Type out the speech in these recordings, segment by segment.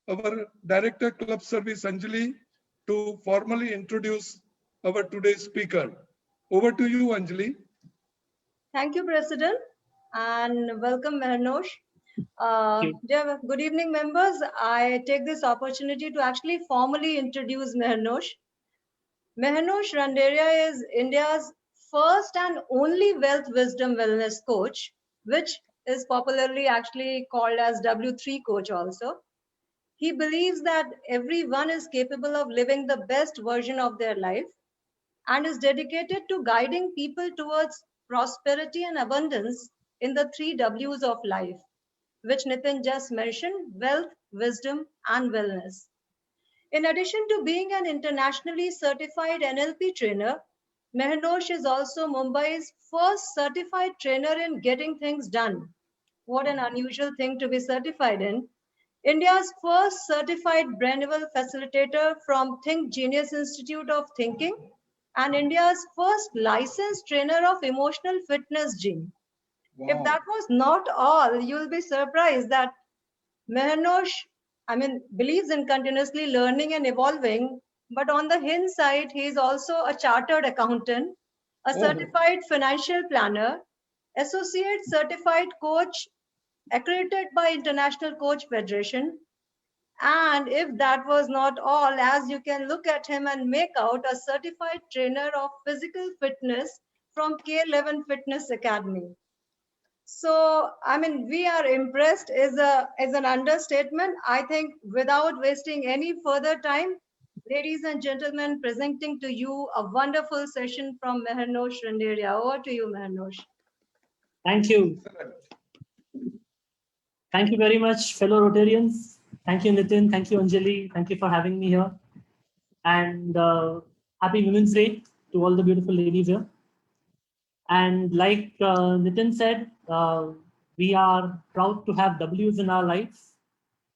our Director Club Service Anjali to formally introduce our today's speaker. Over to you, Anjali. Thank you, President, and welcome, Mehrnosh. Good evening, members. I take this opportunity to actually formally introduce Mehrnosh. Mehrnosh Randeria is India's first and only wealth wisdom wellness coach, which is popularly actually called as W3 coach also. He believes that everyone is capable of living the best version of their life and is dedicated to guiding people towards prosperity and abundance in the three W's of life, which Nitin just mentioned: wealth, wisdom, and wellness. In addition to being an internationally certified NLP trainer, Mehrnosh is also Mumbai's first certified trainer in getting things done. What an unusual thing to be certified in. India's first certified Braineval facilitator from Think Genius Institute of Thinking, and India's first licensed trainer of emotional fitness gym. Wow. If that was not all, you'll be surprised that Mehrnosh, believes in continuously learning and evolving, but on the hindsight, he is also a chartered accountant, a certified financial planner, associate certified coach accredited by International Coach Federation. And if that was not all, as you can look at him and make out, a certified trainer of physical fitness from K11 Fitness Academy. So, we are impressed is an understatement. I think without wasting any further time, ladies and gentlemen, presenting to you a wonderful session from Mehrnosh Randeria. Over to you, Mehrnosh. Thank you. Thank you very much, fellow Rotarians. Thank you, Nitin. Thank you, Anjali. Thank you for having me here. And happy Women's Day to all the beautiful ladies here. And like Nitin said, we are proud to have W's in our lives.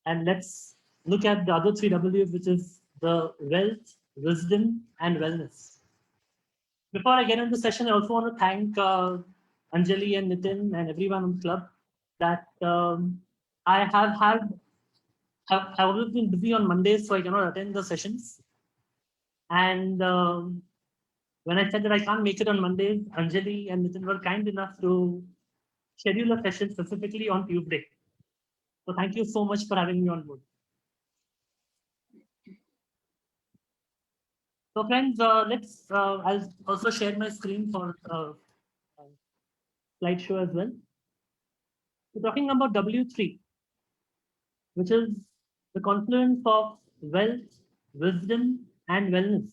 And let's look at the other three W's, which is the wealth, wisdom, and wellness. Before I get into the session, I also want to thank Anjali and Nitin and everyone on the club that I have always been busy on Mondays, so I cannot attend the sessions. And when I said that I can't make it on Mondays, Anjali and Nitin were kind enough to schedule a session specifically on Tuesday. So thank you so much for having me on board. So friends, I'll also share my screen for slideshow as well. We're talking about W3, which is the confluence of wealth, wisdom, and wellness.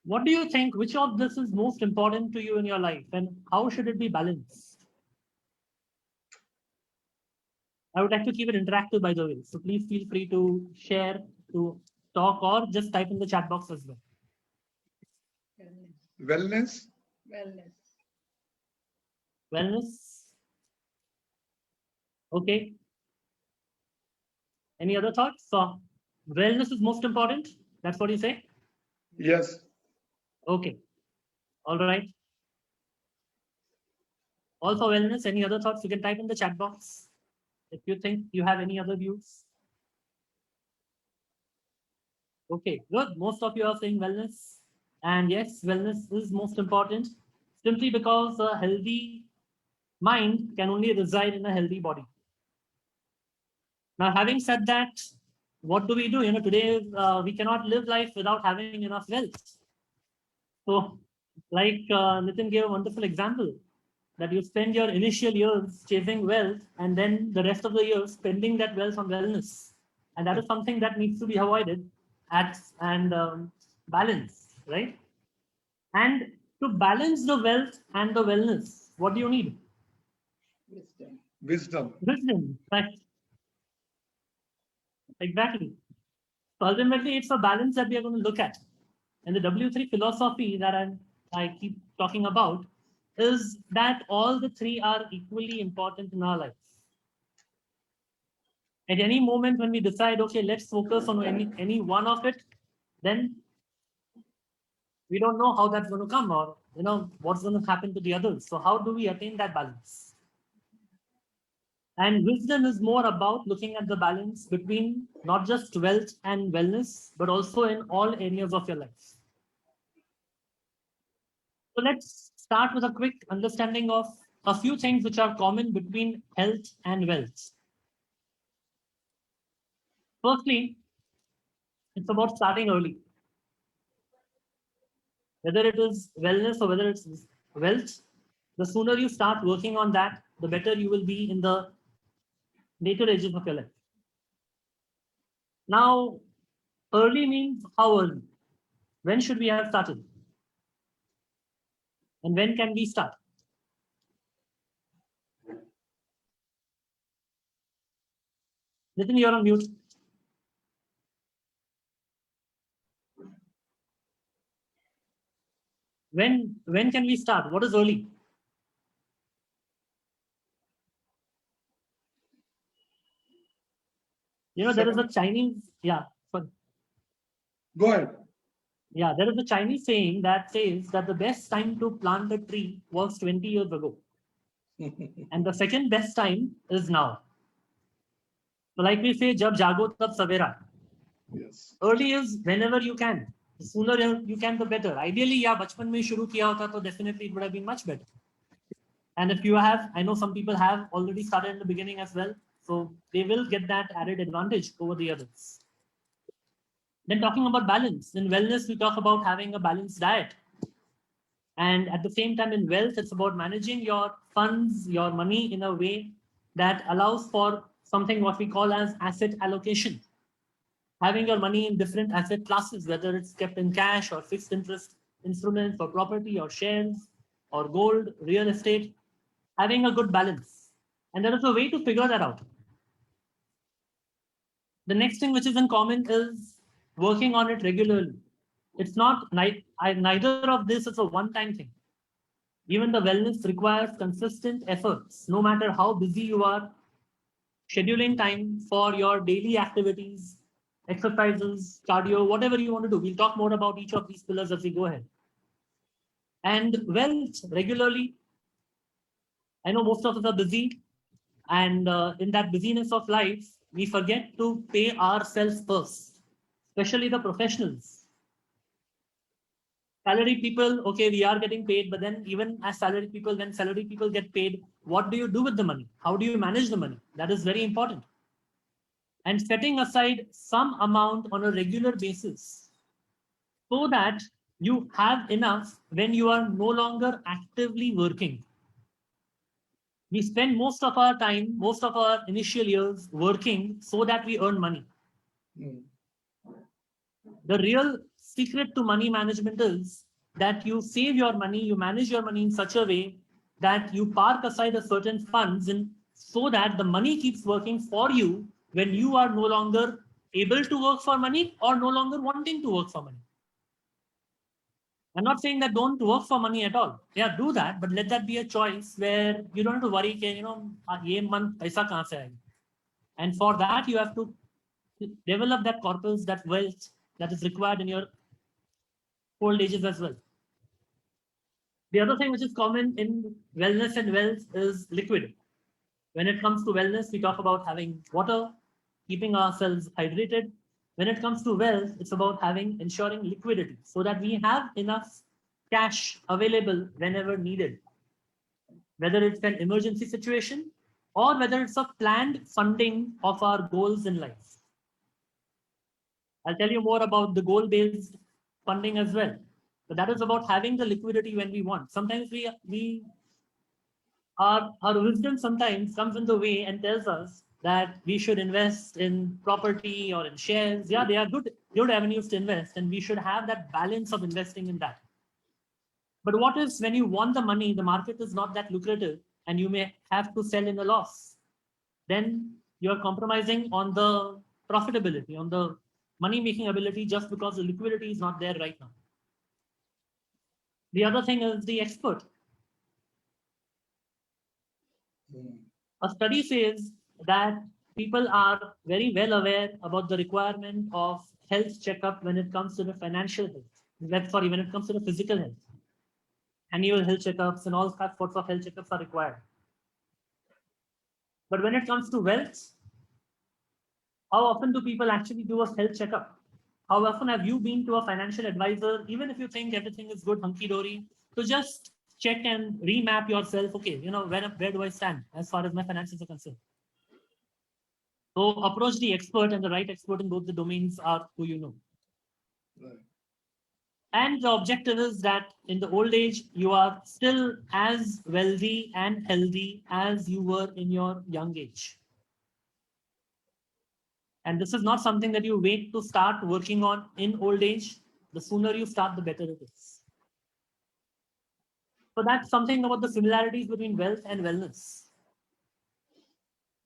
What do you think? Which of this is most important to you in your life, and how should it be balanced? I would like to keep it interactive, by the way. So please feel free to share, to talk, or just type in the chat box as well. Wellness. Wellness. Wellness. Okay. Any other thoughts? So wellness is most important. That's what you say? Yes. Okay. All right. Also wellness. Any other thoughts? You can type in the chat box if you think you have any other views. Okay, good. Most of you are saying wellness. And yes, wellness is most important simply because a healthy mind can only reside in a healthy body. Now, having said that, what do? Today we cannot live life without having enough wealth. So, like Nitin gave a wonderful example that you spend your initial years chasing wealth and then the rest of the years spending that wealth on wellness. And that is something that needs to be avoided and balance, right? And to balance the wealth and the wellness, what do you need? Wisdom. Wisdom. Wisdom, right? Exactly. So ultimately, it's a balance that we are going to look at. And the W3 philosophy that I keep talking about is that all the three are equally important in our lives. At any moment when we decide, okay, let's focus on any one of it, then we don't know how that's going to come or what's going to happen to the others. So how do we attain that balance? And wisdom is more about looking at the balance between not just wealth and wellness, but also in all areas of your life. So let's start with a quick understanding of a few things which are common between health and wealth. Firstly, it's about starting early. Whether it is wellness or whether it's wealth, the sooner you start working on that, the better you will be in the later ages of your life. Now, early means how early? When should we have started? And when can we start? Nitin, you're on mute. When can we start? What is early? You know, there is a Chinese, Go ahead. there is a Chinese saying that says that the best time to plant a tree was 20 years ago. And the second best time is now. So like we say, jab jago tab savera. Yes. Early is whenever you can. The sooner you can, the better. Ideally, yeah, bachpan mein shuru kiya hota, so definitely it would have been much better. And if you have, I know some people have already started in the beginning as well. So they will get that added advantage over the others. Then talking about balance. In wellness, we talk about having a balanced diet. And at the same time, in wealth, it's about managing your funds, your money in a way that allows for something what we call as asset allocation. Having your money in different asset classes, whether it's kept in cash or fixed interest instruments or property or shares or gold, real estate, having a good balance. And there is a way to figure that out. The next thing which is in common is working on it regularly. It's not, neither of this is a one-time thing. Even the wellness requires consistent efforts, no matter how busy you are, scheduling time for your daily activities, exercises, cardio, whatever you want to do. We'll talk more about each of these pillars as we go ahead. And wealth regularly. I know most of us are busy, and in that busyness of life, we forget to pay ourselves first, especially the professionals. Salary people, okay, we are getting paid, but then even as salary people, when salary people get paid, what do you do with the money? How do you manage the money? That is very important. And setting aside some amount on a regular basis so that you have enough when you are no longer actively working. We spend most of our time, most of our initial years working so that we earn money. The real secret to money management is that you save your money, you manage your money in such a way that you park aside a certain funds in, so that the money keeps working for you when you are no longer able to work for money or no longer wanting to work for money. I'm not saying that don't work for money at all. Yeah, do that, but let that be a choice where you don't have to worry, ye month paisa kahan se aayega. And for that, you have to develop that corpus, that wealth that is required in your old ages as well. The other thing which is common in wellness and wealth is liquid. When it comes to wellness, we talk about having water, keeping ourselves hydrated. When it comes to wealth, it's about ensuring liquidity so that we have enough cash available whenever needed, whether it's an emergency situation or whether it's a planned funding of our goals in life. I'll tell you more about the goal-based funding as well. But that is about having the liquidity when we want. Sometimes our wisdom sometimes comes in the way and tells us that we should invest in property or in shares. Yeah, they are good avenues to invest, and we should have that balance of investing in that. But what if when you want the money, the market is not that lucrative and you may have to sell in a loss? Then you're compromising on the profitability, on the money-making ability just because the liquidity is not there right now. The other thing is the expert. A study says that people are very well aware about the requirement of health checkup when it comes to the financial health. Sorry, when it comes to the physical health. Annual health checkups and all sorts of health checkups are required. But when it comes to wealth, how often do people actually do a health checkup? How often have you been to a financial advisor, even if you think everything is good, hunky dory, to just check and remap yourself? Okay, where do I stand as far as my finances are concerned? So approach the expert, and the right expert in both the domains are who you know. Right. And the objective is that in the old age, you are still as wealthy and healthy as you were in your young age. And this is not something that you wait to start working on in old age. The sooner you start, the better it is. So that's something about the similarities between wealth and wellness.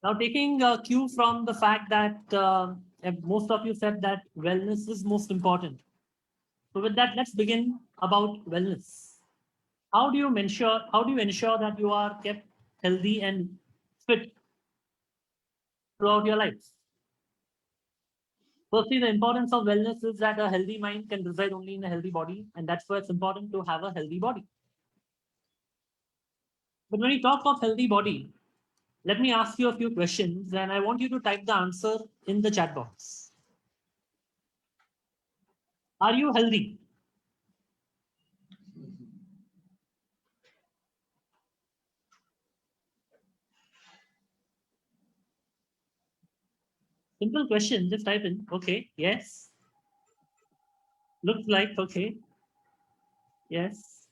Now, taking a cue from the fact that most of you said that wellness is most important. So with that, let's begin about wellness. How do you ensure that you are kept healthy and fit throughout your life? Firstly, the importance of wellness is that a healthy mind can reside only in a healthy body, and that's why it's important to have a healthy body. But when we talk of healthy body, let me ask you a few questions, and I want you to type the answer in the chat box. Are you healthy? Simple question, just type in. Okay, yes. Looks like, okay. Yes.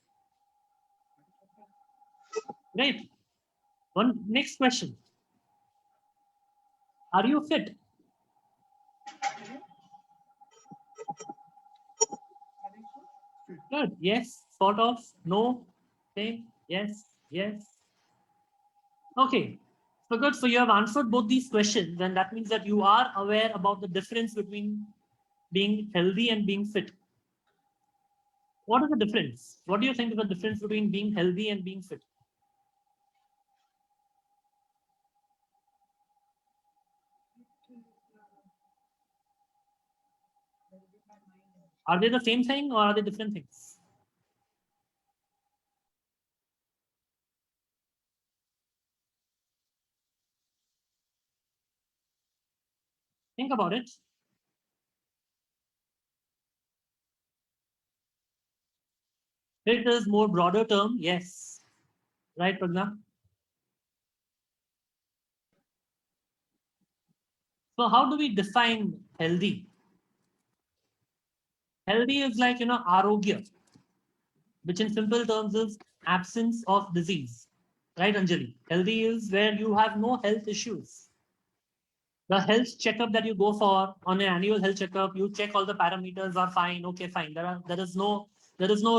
Great. One next question. Are you fit? Good. Yes. Sort of. No. Same. Yes. Yes. Okay. So good. So you have answered both these questions, and that means that you are aware about the difference between being healthy and being fit. What is the difference? What do you think is the difference between being healthy and being fit? Are they the same thing or are they different things? Think about it. Fit is more broader term. Yes. Right, Pragna? So how do we define healthy? Healthy is like, arogya, which in simple terms is absence of disease. Right, Anjali? Healthy is where you have no health issues. The health checkup that you go for on an annual health checkup, you check all the parameters are fine. Okay, fine. There is no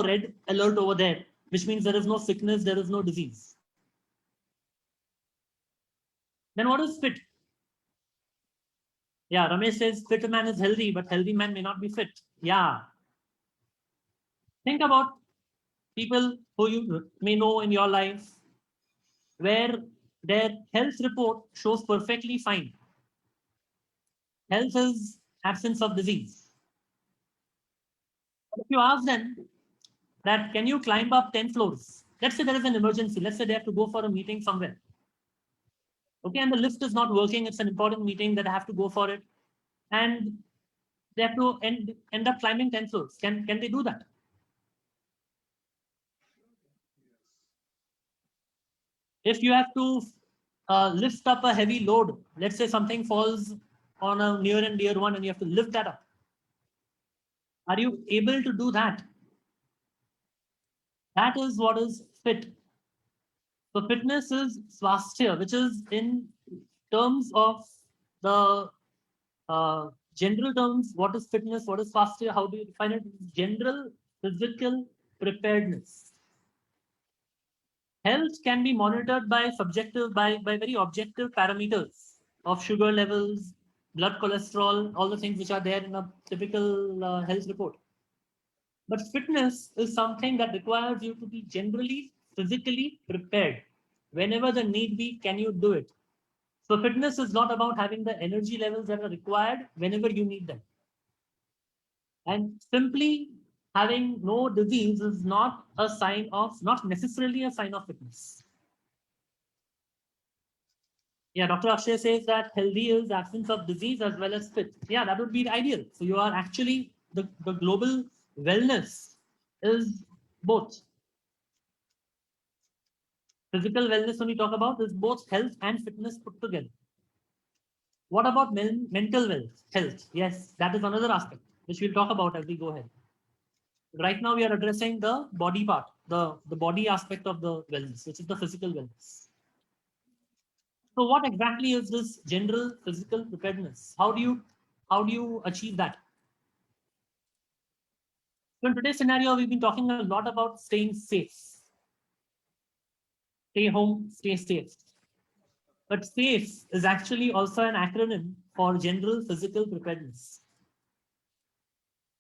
red alert over there, which means there is no sickness, there is no disease. Then what is fit? Yeah, Ramesh says fit man is healthy, but healthy man may not be fit. Yeah. Think about people who you may know in your life where their health report shows perfectly fine. Health is absence of disease. If you ask them that can you climb up 10 floors? Let's say there is an emergency. Let's say they have to go for a meeting somewhere. Okay, and the lift is not working. It's an important meeting that I have to go for it. And they have to end up climbing 10 floors. Can they do that? If you have to lift up a heavy load, let's say something falls on a near and dear one and you have to lift that up. Are you able to do that? That is what is fit. So fitness is swasthya, which is in terms of the general terms. What is fitness? What is swasthya? How do you define it? General physical preparedness. Health can be monitored by by very objective parameters of sugar levels, blood cholesterol, all the things which are there in a typical health report. But fitness is something that requires you to be generally physically prepared. Whenever the need be, can you do it? So fitness is not about having the energy levels that are required whenever you need them. And simply having no disease is not necessarily a sign of fitness. Yeah, Dr. Akshay says that healthy is absence of disease as well as fit. Yeah, that would be ideal. So you are actually the global wellness is both. Physical wellness, when we talk about, is both health and fitness put together. What about mental health? Yes, that is another aspect which we'll talk about as we go ahead. Right now, we are addressing the body part, the body aspect of the wellness, which is the physical wellness. So, what exactly is this general physical preparedness? How do you achieve that? So, in today's scenario, we've been talking a lot about staying safe. Stay home, stay safe. But SAFE is actually also an acronym for General Physical Preparedness.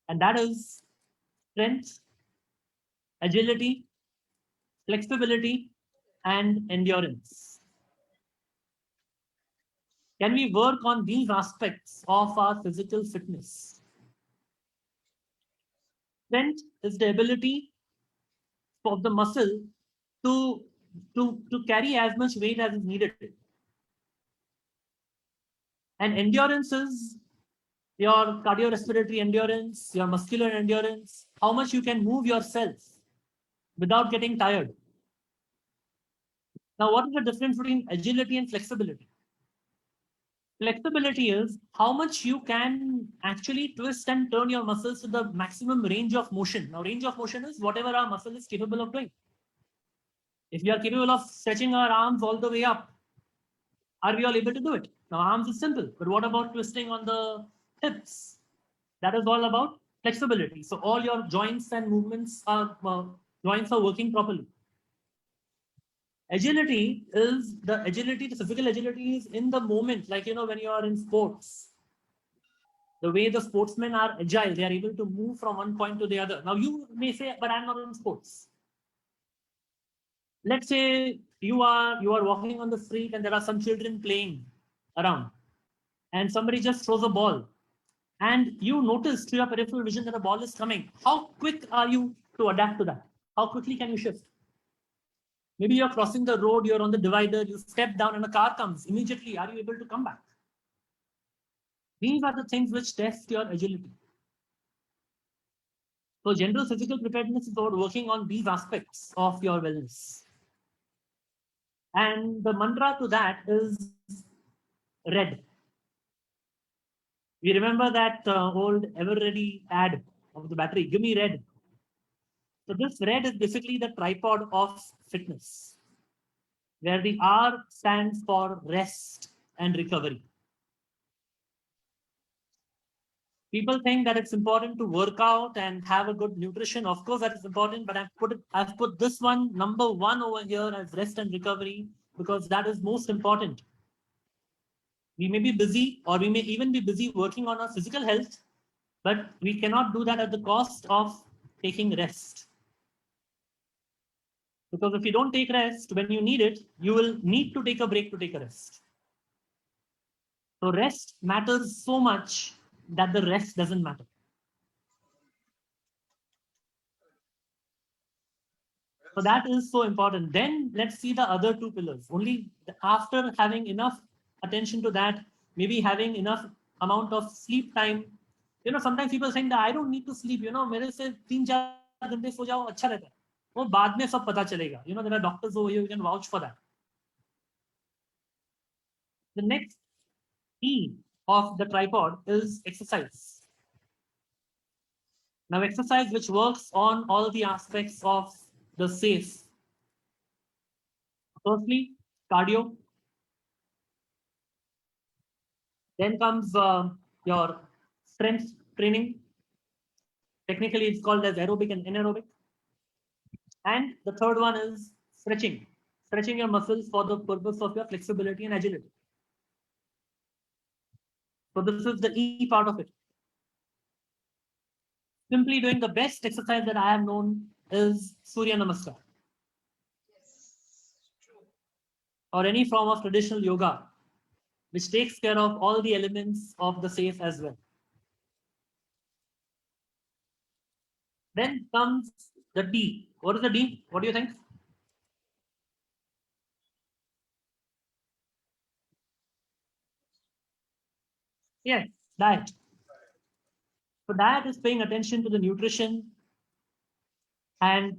And that is strength, agility, flexibility, and endurance. Can we work on these aspects of our physical fitness? Strength is the ability of the muscle to, to carry as much weight as is needed. And endurance is your cardiorespiratory endurance, your muscular endurance, how much you can move yourself without getting tired. Now, what is the difference between agility and flexibility? Flexibility is how much you can actually twist and turn your muscles to the maximum range of motion. Now, range of motion is whatever our muscle is capable of doing. If we are capable of stretching our arms all the way up, are we all able to do it? Now, arms is simple, but what about twisting on the hips? That is all about flexibility. So all your joints and movements are joints are working properly. Agility is the physical agility is in the moment, like when you are in sports. The way the sportsmen are agile, they are able to move from one point to the other. Now you may say, but I'm not in sports. Let's say you are walking on the street and there are some children playing around, and somebody just throws a ball, and you notice through your peripheral vision that a ball is coming. How quick are you to adapt to that? How quickly can you shift? Maybe you're crossing the road, you're on the divider, you step down and a car comes. Immediately, are you able to come back? These are the things which test your agility. So general physical preparedness is about working on these aspects of your wellness. And the mantra to that is red. We remember that old ever ready ad of the battery, give me red. So this red is basically the tripod of fitness, where the R stands for rest and recovery. People think that it's important to work out and have a good nutrition. Of course, that is important, but I've put this one number one over here as rest and recovery because that is most important. We may be busy, or we may even be busy working on our physical health, but we cannot do that at the cost of taking rest. Because if you don't take rest when you need it, you will need to take a break to take a rest. So rest matters so much that the rest doesn't matter. So that is so important. Then let's see the other two pillars. Only after having enough attention to that, maybe having enough amount of sleep time. Sometimes people saying that I don't need to sleep. मेरे से 3-4 घंटे सो जाओ अच्छा रहता है. वो बाद में सब पता चलेगा. There are doctors over here who can vouch for that. The next E of the tripod is exercise. Now, exercise which works on all the aspects of the safe. Firstly, cardio. Then comes your strength training. Technically, it's called as aerobic and anaerobic. And the third one is stretching. Stretching your muscles for the purpose of your flexibility and agility. So this is the E part of it. Simply doing the best exercise that I have known is Surya Namaskar. Or any form of traditional yoga, which takes care of all the elements of the safe as well. Then comes the D. What is the D? What do you think? Yes, diet. So diet is paying attention to the nutrition and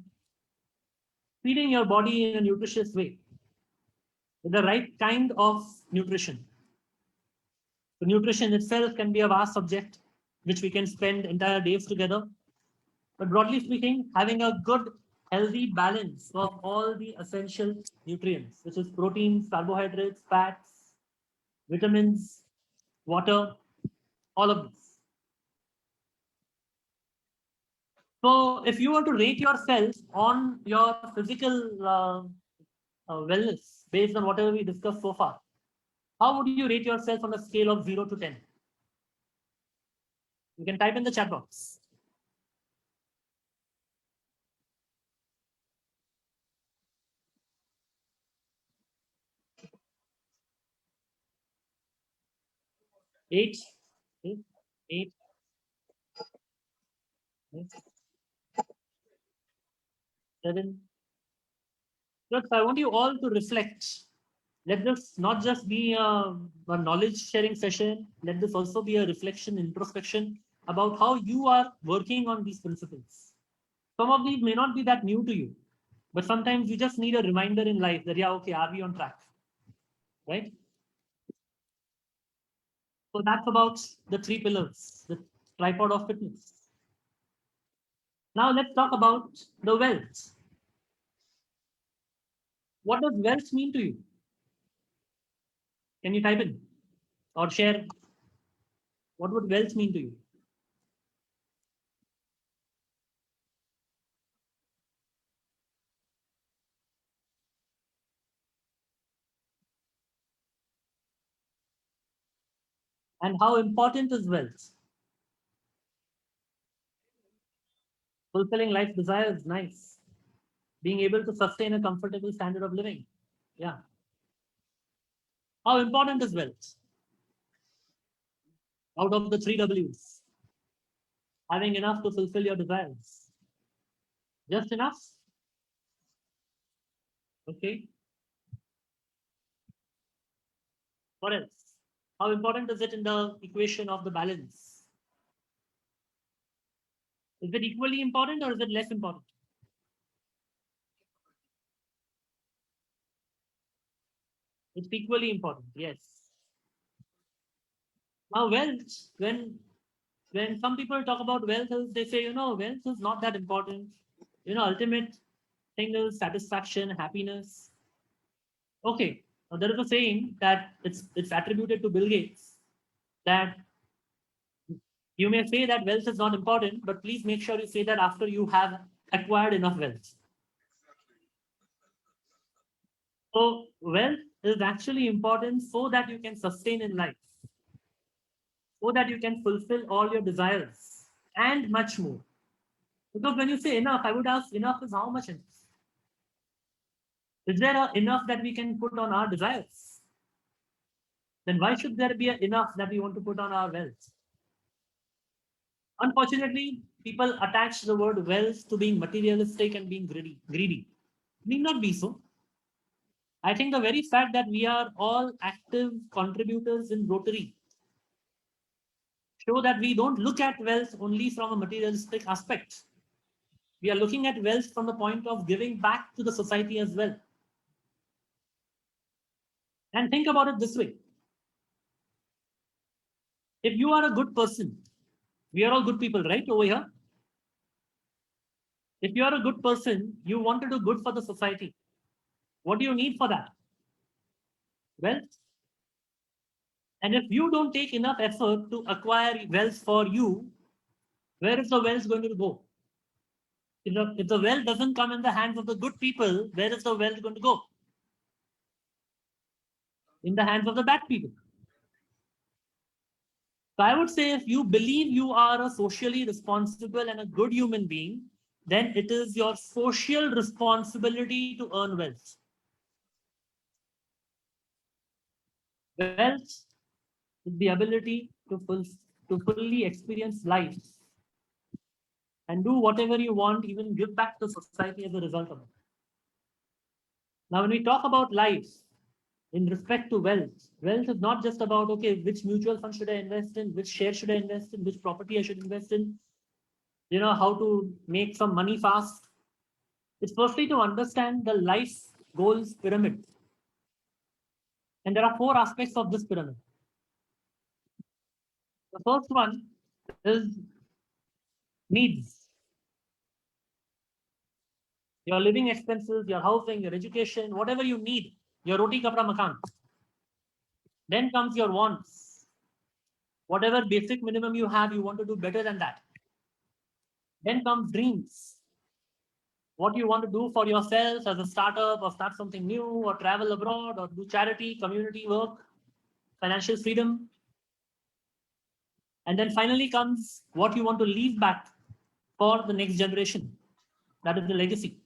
feeding your body in a nutritious way with the right kind of nutrition. The nutrition itself can be a vast subject which we can spend entire days together. But broadly speaking, having a good, healthy balance of all the essential nutrients, which is proteins, carbohydrates, fats, vitamins, water, all of this. So, if you were to rate yourself on your physical wellness based on whatever we discussed so far, how would you rate yourself on a scale of 0 to 10? You can type in the chat box. Eight, eight, eight, eight, 7. Look, I want you all to reflect. Let this not just be a knowledge sharing session. Let this also be a reflection, introspection about how you are working on these principles. Some of these may not be that new to you, but sometimes you just need a reminder in life that, yeah, okay, are we on track? Right? So that's about the 3 pillars, the tripod of fitness. Now let's talk about the wealth. What does wealth mean to you? Can you type in or share? What would wealth mean to you? And how important is wealth? Fulfilling life desires, nice. Being able to sustain a comfortable standard of living. Yeah. How important is wealth? Out of the 3 W's, having enough to fulfill your desires. Just enough? Okay. What else? How important is it in the equation of the balance? Is it equally important or is it less important? It's equally important, yes. Now, wealth, when some people talk about wealth, they say, wealth is not that important. Ultimate thing is satisfaction, happiness. Okay, now there is a saying that it's attributed to Bill Gates that you may say that wealth is not important, but please make sure you say that after you have acquired enough wealth. So wealth is actually important so that you can sustain in life, so that you can fulfill all your desires and much more. Because when you say enough, I would ask, enough is how much enough? Is there enough that we can put on our desires? Then why should there be enough that we want to put on our wealth? Unfortunately, people attach the word wealth to being materialistic and being greedy. Need not be so. I think the very fact that we are all active contributors in Rotary show that we don't look at wealth only from a materialistic aspect. We are looking at wealth from the point of giving back to the society as well. And think about it this way. If you are a good person, we are all good people, right, over here? If you are a good person, you want to do good for the society. What do you need for that? Wealth. And if you don't take enough effort to acquire wealth for you, where is the wealth going to go? If the wealth doesn't come in the hands of the good people, where is the wealth going to go? In the hands of the bad people. So I would say if you believe you are a socially responsible and a good human being, then it is your social responsibility to earn wealth. Wealth is the ability to fully experience life and do whatever you want, even give back to society as a result of it. Now, when we talk about life, in respect to wealth. Wealth is not just about, okay, which mutual fund should I invest in, which share should I invest in, which property I should invest in, how to make some money fast. It's firstly to understand the life goals pyramid. And there are 4 aspects of this pyramid. The first one is needs. Your living expenses, your housing, your education, whatever you need, your roti kapra makan. Then comes your wants. Whatever basic minimum you have, you want to do better than that. Then comes dreams. What you want to do for yourself as a startup, or start something new, or travel abroad, or do charity, community work, financial freedom. And then finally comes what you want to leave back for the next generation. That is the legacy.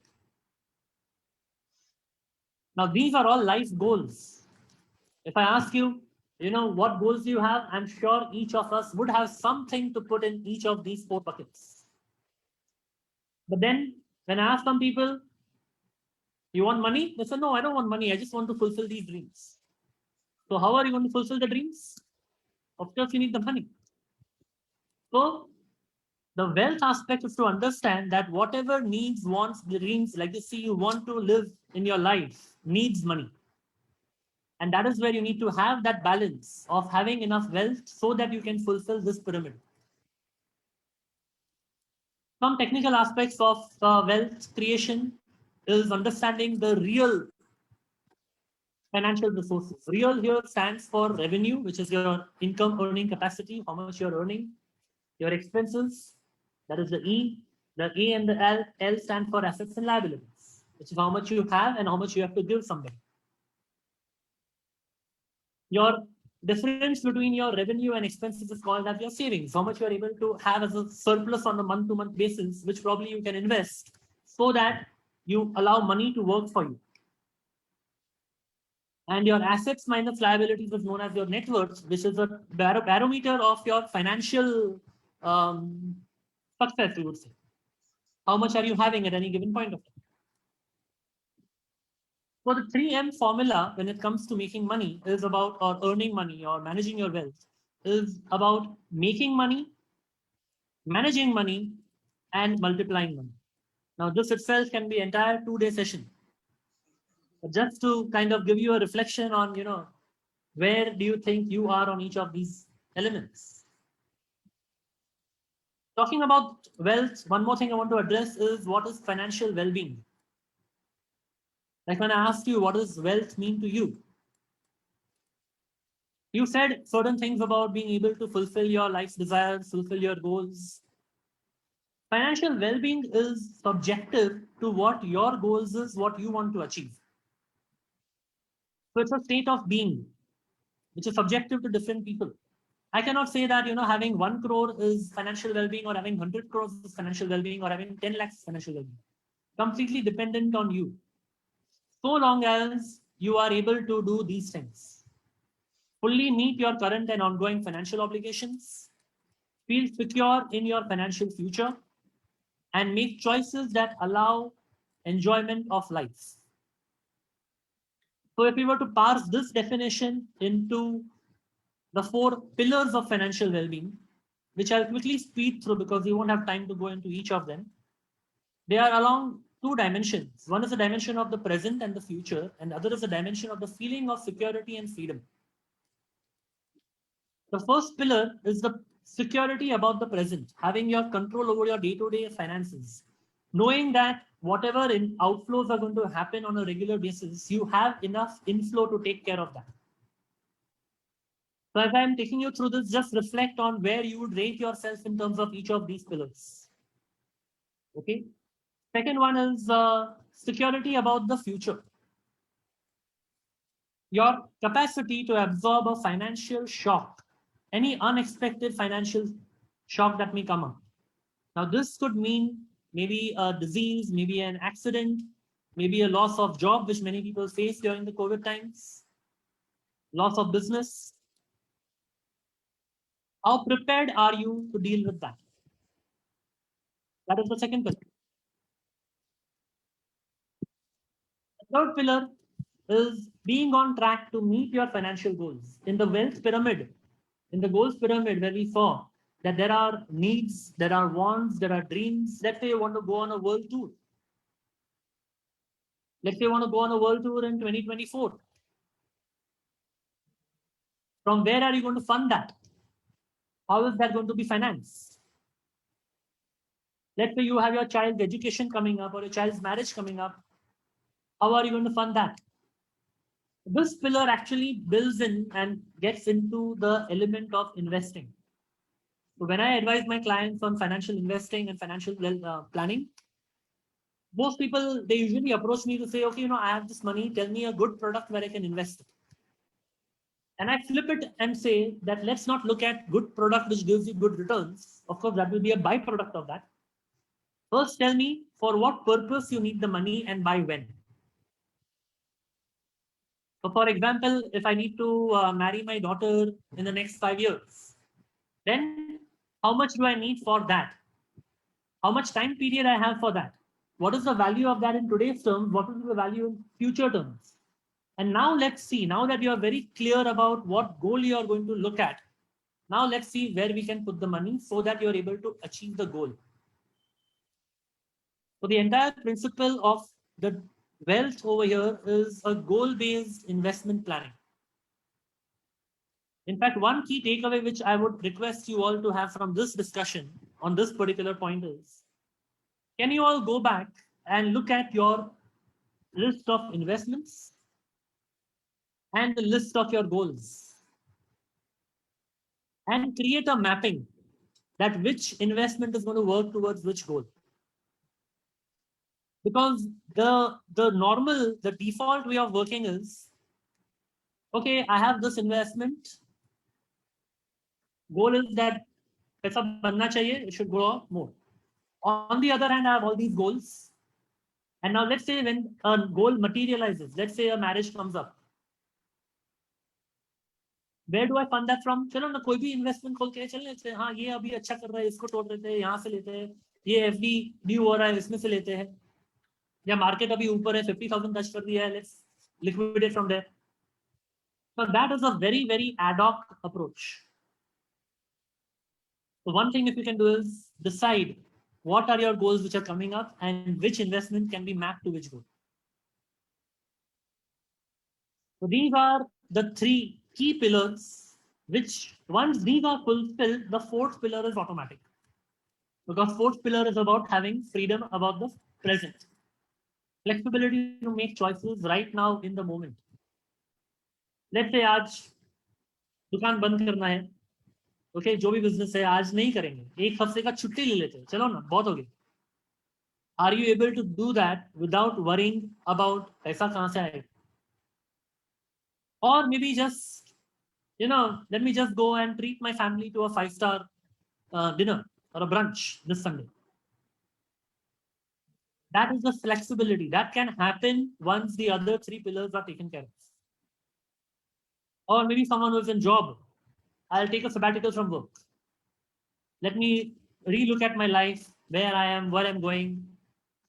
Now, these are all life goals. If I ask you, what goals do you have? I'm sure each of us would have something to put in each of these 4 buckets. But then when I ask some people, you want money? They say, no, I don't want money. I just want to fulfill these dreams. So how are you going to fulfill the dreams? Of course, you need the money. So the wealth aspect is to understand that whatever needs, wants, dreams, legacy you want to live in your life needs money. And that is where you need to have that balance of having enough wealth so that you can fulfill this pyramid. Some technical aspects of wealth creation is understanding the real financial resources. Real here stands for revenue, which is your income earning capacity, how much you're earning. Your expenses, that is the E. The A and the L stand for assets and liabilities, which is how much you have and how much you have to give somebody. Your difference between your revenue and expenses is called as your savings, how much you are able to have as a surplus on a month-to-month basis, which probably you can invest so that you allow money to work for you. And your assets minus liabilities is known as your net worth, which is a barometer of your financial success, you would say. How much are you having at any given point of time? So the 3M formula when it comes to making money is about, or earning money or managing your wealth, is about making money, managing money, and multiplying money. Now this itself can be entire 2-day session. But just to kind of give you a reflection on, where do you think you are on each of these elements? Talking about wealth, one more thing I want to address is what is financial well-being. Like when I asked you, what does wealth mean to you? You said certain things about being able to fulfill your life's desires, fulfill your goals. Financial well-being is subjective to what your goals is, what you want to achieve. So it's a state of being, which is subjective to different people. I cannot say that, having 1 crore is financial well-being, or having 100 crores is financial well-being, or having 10 lakhs is financial well-being. Completely dependent on you. So long as you are able to do these things. Fully meet your current and ongoing financial obligations, feel secure in your financial future, and make choices that allow enjoyment of life. So if we were to parse this definition into the 4 pillars of financial well-being, which I'll quickly speed through because we won't have time to go into each of them. They are along 2 dimensions. One is the dimension of the present and the future, and the other is the dimension of the feeling of security and freedom. The first pillar is the security about the present, having your control over your day-to-day finances, knowing that whatever outflows are going to happen on a regular basis, you have enough inflow to take care of that. So as I'm taking you through this, just reflect on where you would rate yourself in terms of each of these pillars. Okay. Second one is security about the future. Your capacity to absorb a financial shock, any unexpected financial shock that may come up. Now, this could mean maybe a disease, maybe an accident, maybe a loss of job, which many people face during the COVID times, loss of business. How prepared are you to deal with that? That is the second pillar. The third pillar is being on track to meet your financial goals. In the wealth pyramid, in the goals pyramid, where we saw that there are needs, there are wants, there are dreams. Let's say you want to go on a world tour. Let's say you want to go on a world tour in 2024. From where are you going to fund that? How is that going to be financed? Let's say you have your child's education coming up or your child's marriage coming up. How are you going to fund that? This pillar actually builds in and gets into the element of investing. So when I advise my clients on financial investing and financial planning, most people, they usually approach me to say, okay, I have this money, tell me a good product where I can invest it. And I flip it and say that let's not look at good product which gives you good returns. Of course, that will be a byproduct of that. First, tell me for what purpose you need the money and by when. So for example, if I need to marry my daughter in the next 5 years, then how much do I need for that? How much time period I have for that? What is the value of that in today's terms? What will be the value in future terms? And now let's see, now that you are very clear about what goal you are going to look at, now let's see where we can put the money so that you're able to achieve the goal. So the entire principle of the wealth over here is a goal-based investment planning. In fact, one key takeaway which I would request you all to have from this discussion on this particular point is, can you all go back and look at your list of investments and the list of your goals and create a mapping that which investment is going to work towards which goal? Because the default way of working is, okay, I have this investment. Goal is that paisa banna chahiye, it should grow more. On the other hand, I have all these goals. And now let's say when a goal materializes, let's say a marriage comes up. Where do I fund that from? चलो ना कोई भी investment खोल के चल लेते हैं, हाँ ये अभी अच्छा कर रहा है, इसको तोड़ देते हैं, यहाँ से लेते हैं, ये FD न्यू हो रहा है, इसमें से लेते हैं, या मार्केट अभी ऊपर है, 50,000 टच कर दिया है, let's liquidate from there. So that is a very, very ad hoc approach. So one thing if you can do is decide what are your goals which are coming up and which investment can be mapped to which goal. So these are the three key pillars, which once these are fulfilled, the fourth pillar is automatic. Because fourth pillar is about having freedom about the present. Flexibility to make choices right now in the moment. Let's say आज दुकान बंद करना है, okay, जो भी business है आज नहीं करेंगे, एक हफ्ते का छुट्टी ले लेते हैं, चलो ना बहुत हो गया. Are you able to do that without worrying about पैसा कहाँ से आएगा? Or maybe just, let me just go and treat my family to a 5-star dinner or a brunch this Sunday. That is the flexibility that can happen once the other three pillars are taken care of. Or maybe someone who's in job, I'll take a sabbatical from work. Let me relook at my life, where I am, where I'm going.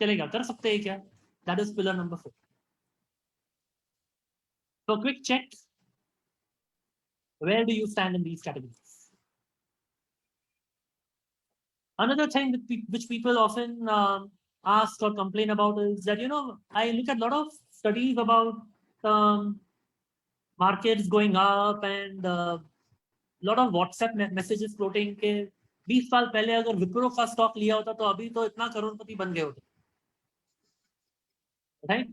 चलेगा, कर सकते हैं क्या? That is pillar number 4. So quick check. Where do you stand in these categories? Another thing which people often ask or complain about is that, I look at a lot of studies about markets going up and a lot of WhatsApp messages floating के 20 साल पहले अगर विप्रो का stock लिया होता तो अभी तो इतना करोड़पति बन गए होते. Right?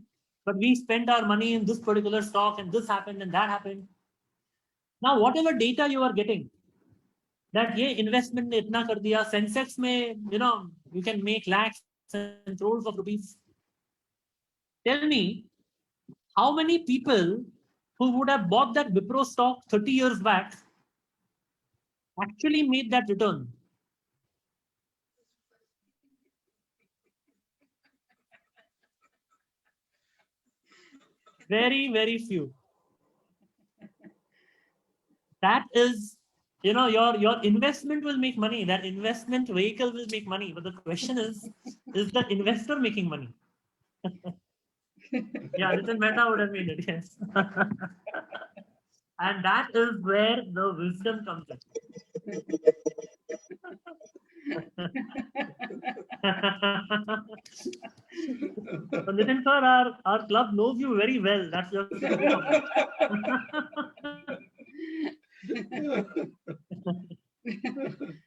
But we spent our money in this particular stock and this happened and that happened. Now, whatever data you are getting, that ये investment ने इतना कर दिया, Sensex में, you can make lakhs and crores of rupees. Tell me, how many people who would have bought that Wipro stock 30 years back actually made that return? Very, very few. That is, your investment will make money. That investment vehicle will make money. But the question is the investor making money? Yeah, Nitin Mehta would have made it, yes. And that is where the wisdom comes in. So Nitin sir, our club knows you very well. That's just the truth of it.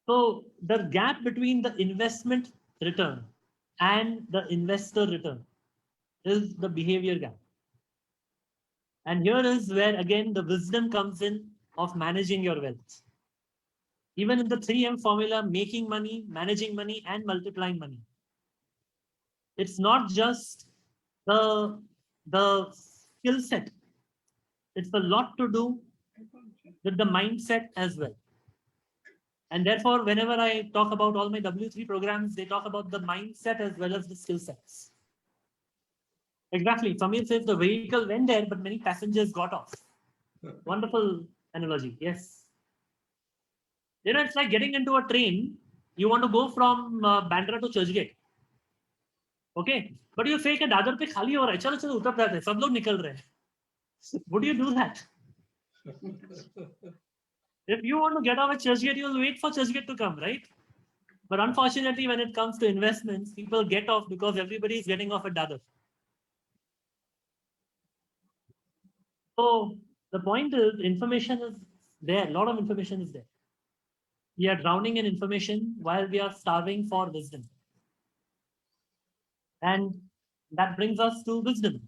So the gap between the investment return and the investor return is the behavior gap. And here is where again the wisdom comes in of managing your wealth. Even in the 3M formula, making money, managing money, and multiplying money. It's not just the skill set. It's a lot to do with the mindset as well. And therefore, whenever I talk about all my W3 programs, they talk about the mindset as well as the skill sets. Exactly. Samir says the vehicle went there, but many passengers got off. Wonderful analogy. Yes. You know, it's like getting into a train. You want to go from Bandra to Churchgate. Okay. But you say कि दादर पे खाली हो रहा है, चलो चलो उतर जाते हैं, सब लोग निकल रहे हैं. Would you do that? If you want to get off at Churchgate, you'll wait for Churchgate to come, right? But unfortunately, when it comes to investments, people get off because everybody is getting off at Dadar. So the point is, information is there. A lot of information is there. We are drowning in information while we are starving for wisdom. And that brings us to wisdom.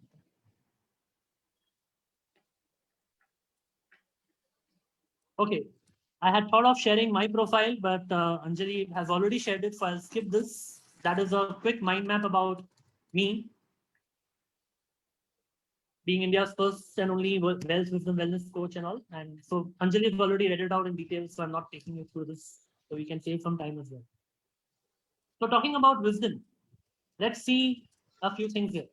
Okay, I had thought of sharing my profile, but Anjali has already shared it, so I'll skip this. That is a quick mind map about me, being India's first and only wealth, wisdom, wellness coach and all. And so Anjali has already read it out in detail, so I'm not taking you through this, so we can save some time as well. So talking about wisdom, let's see a few things here.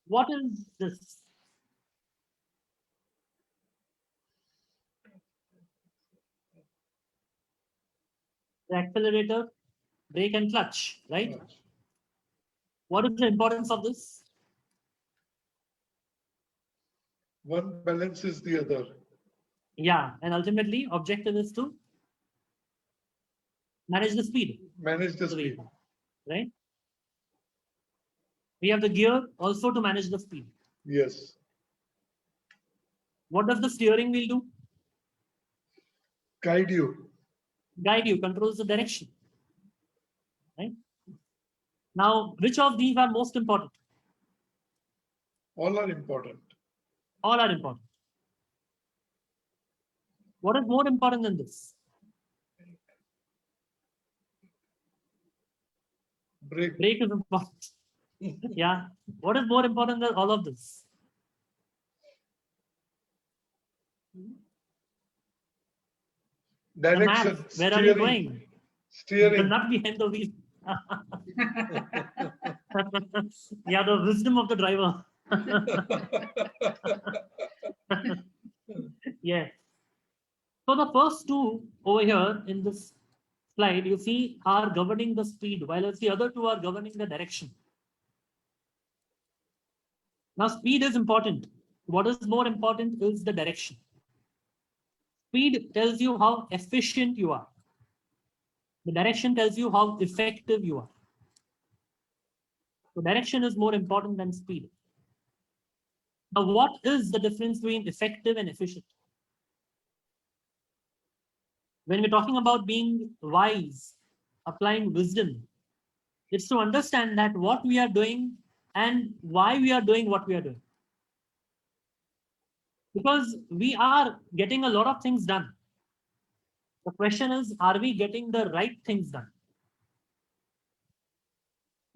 What is this? The accelerator, brake and clutch, right? What is the importance of this? One balances the other. Yeah, and ultimately objective is to manage the speed. Manage the speed. Right? We have the gear also to manage the speed. Yes. What does the steering wheel do? Guide you. Guide you, controls the direction. Right? Now, which of these are most important? All are important. All are important. What is more important than this? Brake. Brake is important. Yeah. What is more important than all of this? Direction. The map. Where are you going? Steering. The nut behind the wheel. Yeah, the wisdom of the driver. Yeah. So the first two over here in this slide, you see, are governing the speed, while the other two are governing the direction. Now, speed is important. What is more important is the direction. Speed tells you how efficient you are. The direction tells you how effective you are. So direction is more important than speed. Now, what is the difference between effective and efficient? When we're talking about being wise, applying wisdom, it's to understand that what we are doing and why we are doing what we are doing. Because we are getting a lot of things done. The question is, are we getting the right things done?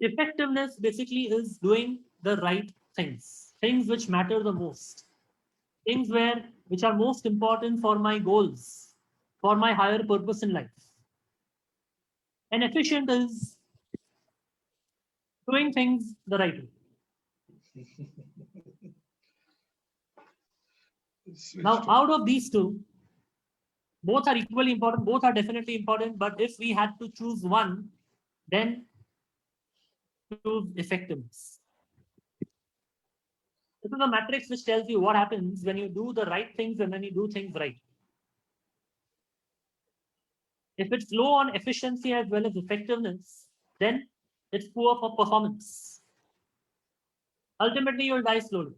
Effectiveness basically is doing the right things which matter the most, things which are most important for my goals, for my higher purpose in life. And efficient is doing things the right way. Now, out of these two, both are equally important, both are definitely important, but if we had to choose one, then choose effectiveness. This is a matrix which tells you what happens when you do the right things and when you do things right. If it's low on efficiency as well as effectiveness, then it's poor for performance. Ultimately, you'll die slowly.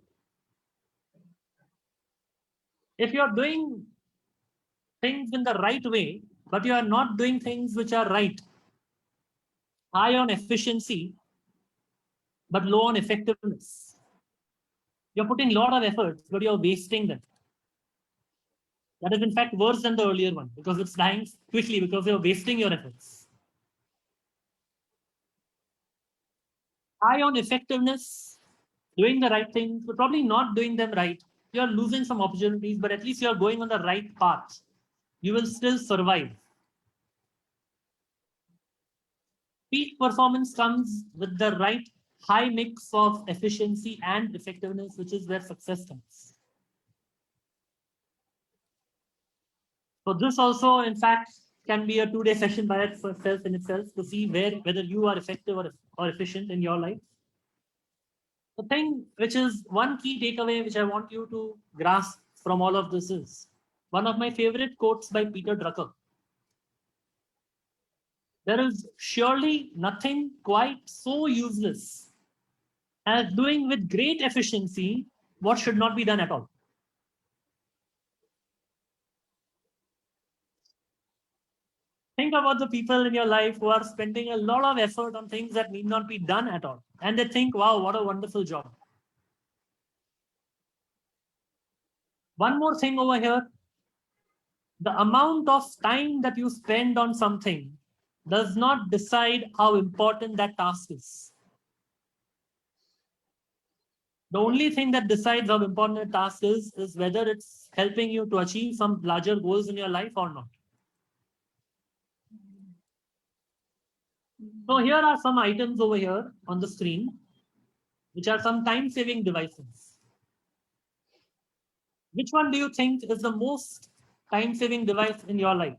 If you're doing things in the right way, but you are not doing things which are right, high on efficiency, but low on effectiveness, you're putting a lot of efforts, but you're wasting them. That is in fact worse than the earlier one because it's dying quickly because you're wasting your efforts. High on effectiveness, doing the right things, but probably not doing them right. You're losing some opportunities, but at least you're going on the right path. You will still survive. Peak performance comes with the right high mix of efficiency and effectiveness, which is where success comes. So this also, in fact, can be a 2-day session by itself in itself to see whether you are effective or efficient in your life. The thing which is one key takeaway which I want you to grasp from all of this is one of my favorite quotes by Peter Drucker. There is surely nothing quite so useless as doing with great efficiency what should not be done at all. Think about the people in your life who are spending a lot of effort on things that need not be done at all. And they think, wow, what a wonderful job. One more thing over here. The amount of time that you spend on something does not decide how important that task is. The only thing that decides how important a task is whether it's helping you to achieve some larger goals in your life or not. So here are some items over here on the screen, which are some time-saving devices. Which one do you think is the most time-saving device in your life?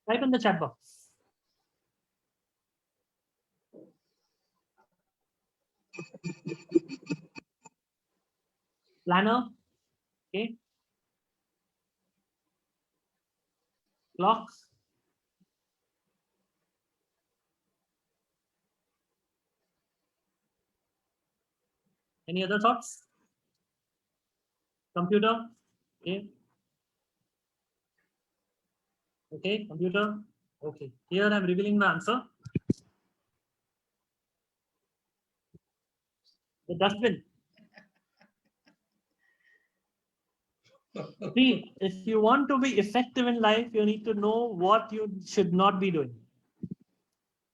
Type in the chat box. Planner, okay. Clock. Any other thoughts? Computer, okay. Okay, computer, okay. Here I'm revealing the answer. The dustbin. See, if you want to be effective in life, you need to know what you should not be doing.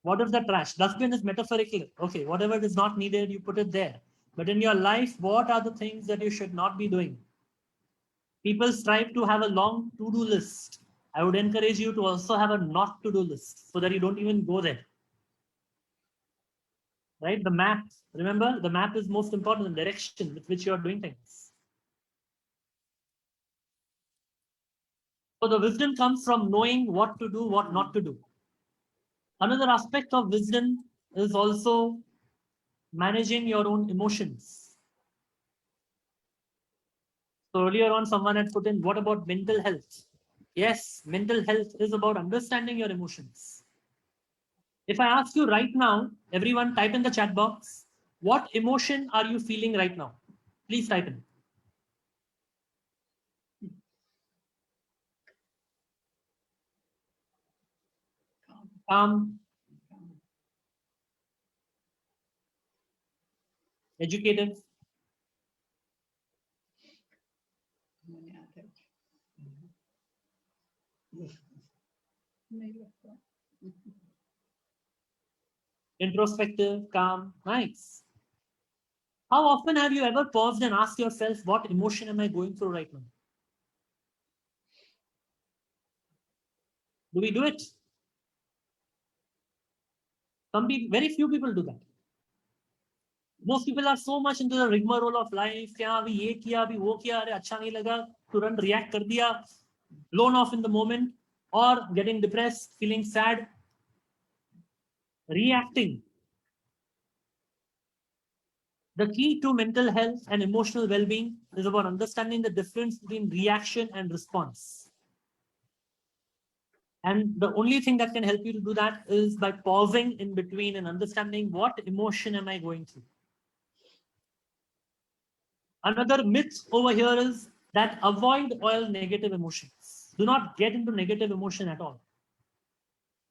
What is the trash? Dustbin is metaphorical. Okay, whatever is not needed, you put it there. But in your life, what are the things that you should not be doing? People strive to have a long to-do list. I would encourage you to also have a not to-do list so that you don't even go there. Right? The map. Remember, the map is most important, the direction with which you are doing things. So the wisdom comes from knowing what to do, what not to do. Another aspect of wisdom is also managing your own emotions. So earlier on, someone had put in, what about mental health? Yes, mental health is about understanding your emotions. If I ask you right now, everyone type in the chat box, what emotion are you feeling right now? Please type in. Educative. Introspective, calm, nice. How often have you ever paused and asked yourself, what emotion am I going through right now? Do we do it? Very few people do that. Most people are so much into the rigmarole of life. क्या अभी ये किया, अभी वो किया, अरे अच्छा नहीं लगा, तुरंत react कर दिया, blown off in the moment, or getting depressed, feeling sad. Reacting The key to mental health and emotional well-being is about understanding the difference between reaction and response. And the only thing that can help you to do that is by pausing in between and understanding what emotion am I going through. Another myth over here is that avoid all negative emotions. Do not get into negative emotion at all.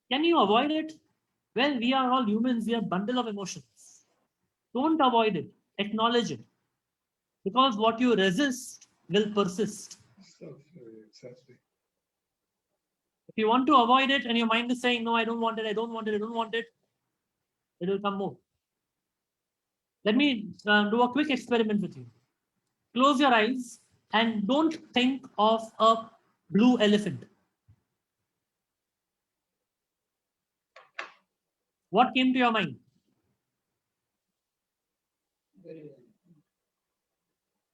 Can you avoid it? Well, we are all humans. We are a bundle of emotions. Don't avoid it. Acknowledge it. Because what you resist will persist. Exactly. If you want to avoid it and your mind is saying, no, I don't want it, I don't want it, I don't want it, it will come more. Let me do a quick experiment with you. Close your eyes and don't think of a blue elephant. What came to your mind?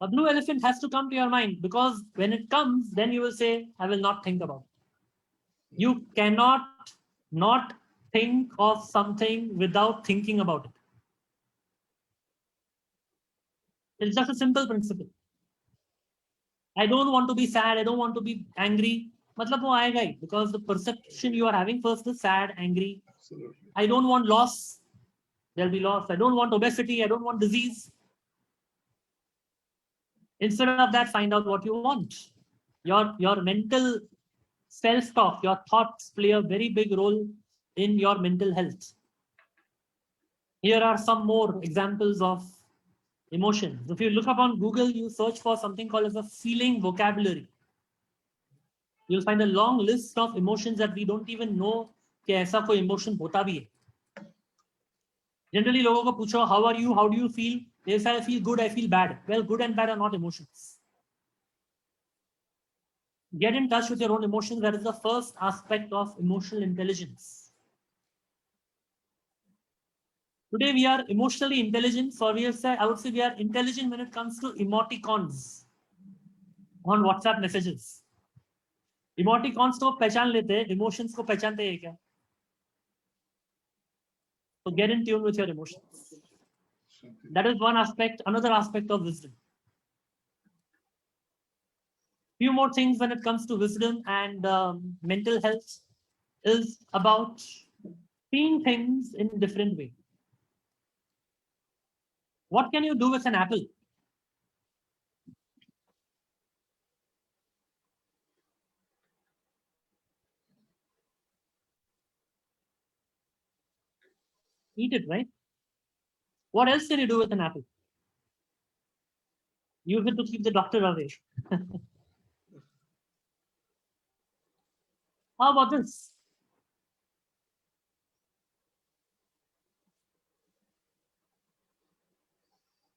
A blue elephant has to come to your mind because when it comes, then you will say, I will not think about it. You cannot not think of something without thinking about it. It's just a simple principle. I don't want to be sad. I don't want to be angry. मतलब वो आएगा ही because the perception you are having first is sad, angry. Absolutely. I don't want loss. There'll be loss. I don't want obesity. I don't want disease. Instead of that, find out what you want. Your mental self-talk, your thoughts play a very big role in your mental health. Here are some more examples of emotions. If you look up on Google, you search for something called as a feeling vocabulary. You'll find a long list of emotions that we don't even know कि ऐसा कोई emotion होता भी है. Generally, लोगों को पूछो, how are you? How do you feel? They say, I feel good, I feel bad. Well, good and bad are not emotions. Get in touch with your own emotions. That is the first aspect of emotional intelligence. Today, we are emotionally intelligent. So I would say we are intelligent when it comes to emoticons on WhatsApp messages. Emoticons को पहचान लेते हैं, emotions को पहचानते हैं क्या? So get in tune with your emotions. That is one aspect. Another aspect of wisdom. Few more things when it comes to wisdom and mental health is about seeing things in a different way. What can you do with an apple? Eat it, right? What else can you do with an apple? Use it to keep the doctor away. How about this?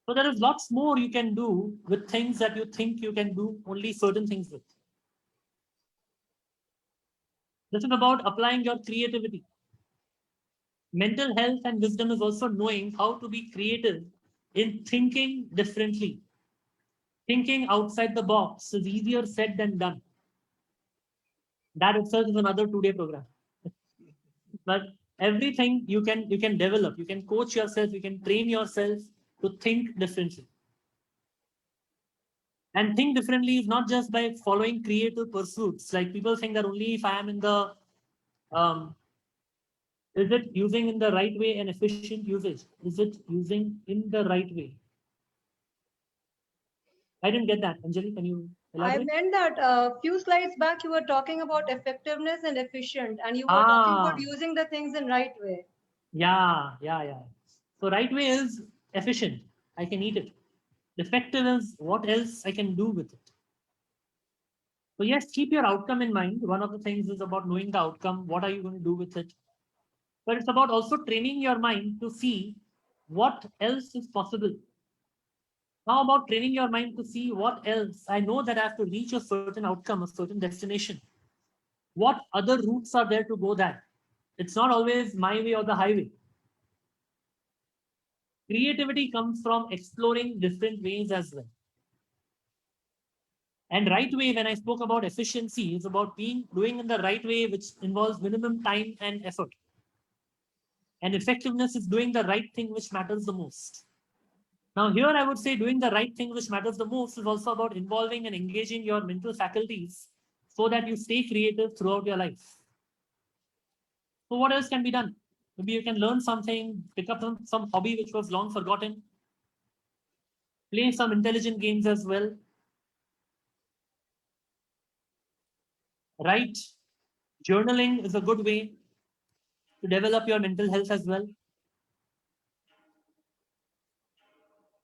So there is lots more you can do with things that you think you can do only certain things with. This is about applying your creativity. Mental health and wisdom is also knowing how to be creative in thinking differently. Thinking outside the box is easier said than done. That itself is another 2-day program. But everything you can develop, you can coach yourself, you can train yourself to think differently. And think differently is not just by following creative pursuits. Like people think that only if I am in the is it using in the right way and efficient usage? Is it using in the right way? I didn't get that. Anjali, can you elaborate? I meant that a few slides back, you were talking about effectiveness and efficient, and you were talking about using the things in right way. Yeah. So right way is efficient. I can eat it. Effective is what else I can do with it. So yes, keep your outcome in mind. One of the things is about knowing the outcome. What are you going to do with it? But it's about also training your mind to see what else is possible. How about training your mind to see what else? I know that I have to reach a certain outcome, a certain destination. What other routes are there to go there? It's not always my way or the highway. Creativity comes from exploring different ways as well. And right way, when I spoke about efficiency, is about doing in the right way, which involves minimum time and effort. And effectiveness is doing the right thing, which matters the most. Now here I would say doing the right thing which matters the most is also about involving and engaging your mental faculties so that you stay creative throughout your life. So what else can be done? Maybe you can learn something, pick up some hobby which was long forgotten, play some intelligent games as well, write. Journaling is a good way to develop your mental health as well.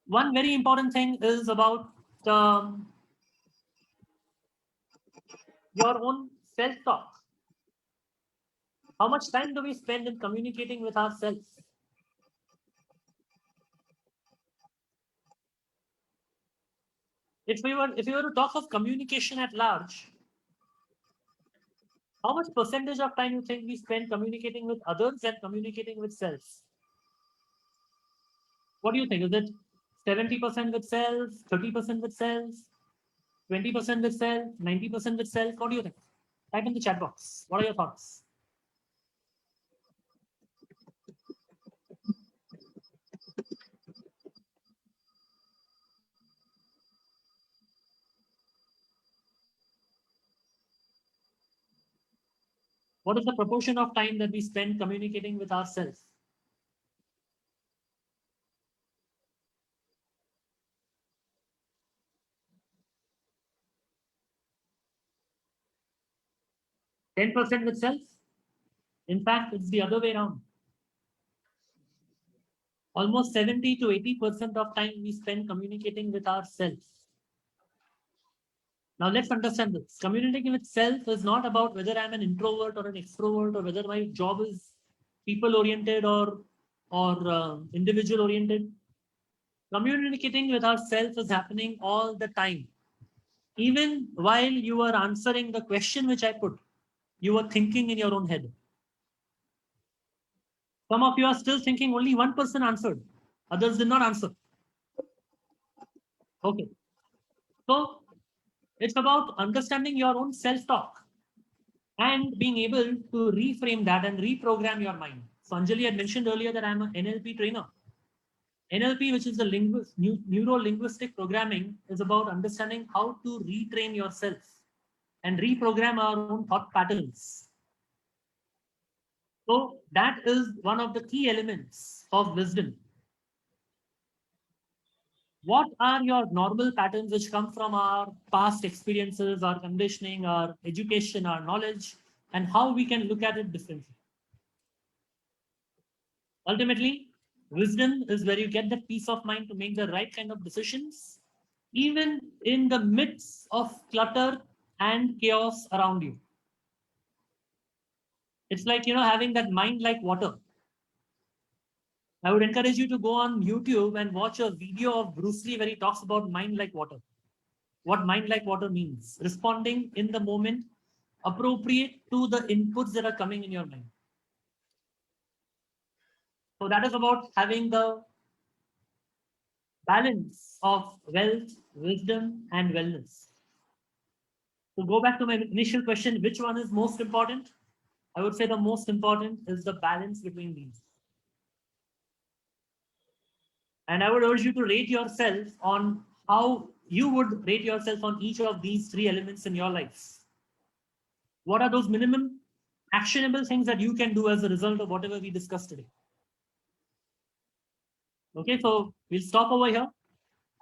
One very important thing is about your own self-talk. How much time do we spend in communicating with ourselves? If we were to talk of communication at large, how much percentage of time you think we spend communicating with others and communicating with self? What do you think? Is it 70% with self, 30% with self, 20% with self, 90% with self? What do you think? Type in the chat box. What are your thoughts? What is the proportion of time that we spend communicating with ourselves? %10 with self? In fact, it's the other way around. Almost 70 to 80% of time we spend communicating with ourselves. Now let's understand this. Communicating with self is not about whether I'm an introvert or an extrovert or whether my job is people-oriented or individual-oriented. Communicating with ourselves is happening all the time. Even while you are answering the question which I put, you were thinking in your own head. Some of you are still thinking only one person answered. Others did not answer. Okay. So it's about understanding your own self-talk and being able to reframe that and reprogram your mind. So Anjali had mentioned earlier that I'm an NLP trainer. NLP, which is the neuro-linguistic programming, is about understanding how to retrain yourself and reprogram our own thought patterns. So that is one of the key elements of wisdom. What are your normal patterns which come from our past experiences, our conditioning, our education, our knowledge, and how we can look at it differently? Ultimately, wisdom is where you get that peace of mind to make the right kind of decisions, even in the midst of clutter and chaos around you. It's like, having that mind like water. I would encourage you to go on YouTube and watch a video of Bruce Lee where he talks about mind like water. What mind like water means: responding in the moment, appropriate to the inputs that are coming in your mind. So that is about having the balance of wealth, wisdom, and wellness. To go back to my initial question, which one is most important? I would say the most important is the balance between these. And I would urge you to rate yourself on how you would rate yourself on each of these three elements in your life. What are those minimum actionable things that you can do as a result of whatever we discussed today? Okay, so we'll stop over here.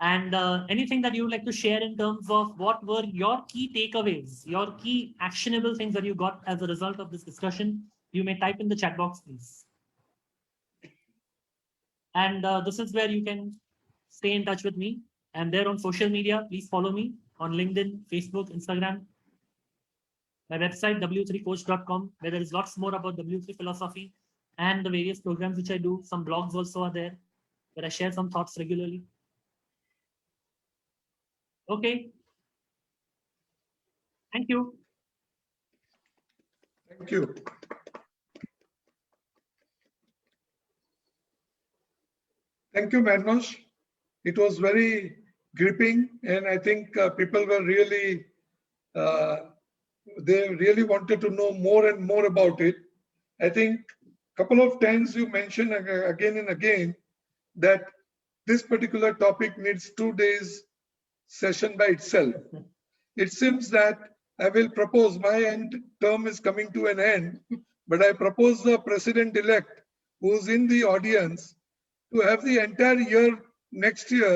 And anything that you would like to share in terms of what were your key takeaways, your key actionable things that you got as a result of this discussion, you may type in the chat box, please. And this is where you can stay in touch with me. I'm there on social media. Please follow me on LinkedIn, Facebook, Instagram. My website, w3coach.com, where there is lots more about W3 philosophy and the various programs which I do. Some blogs also are there, where I share some thoughts regularly. Okay. Thank you. Thank you. Thank you, Manoj. It was very gripping, and I think people were really, they really wanted to know more and more about it. I think a couple of times you mentioned again and again that this particular topic needs 2 days session by itself. It seems that I will propose, my end term is coming to an end, but I propose the president-elect who's in the audience to have the entire year next year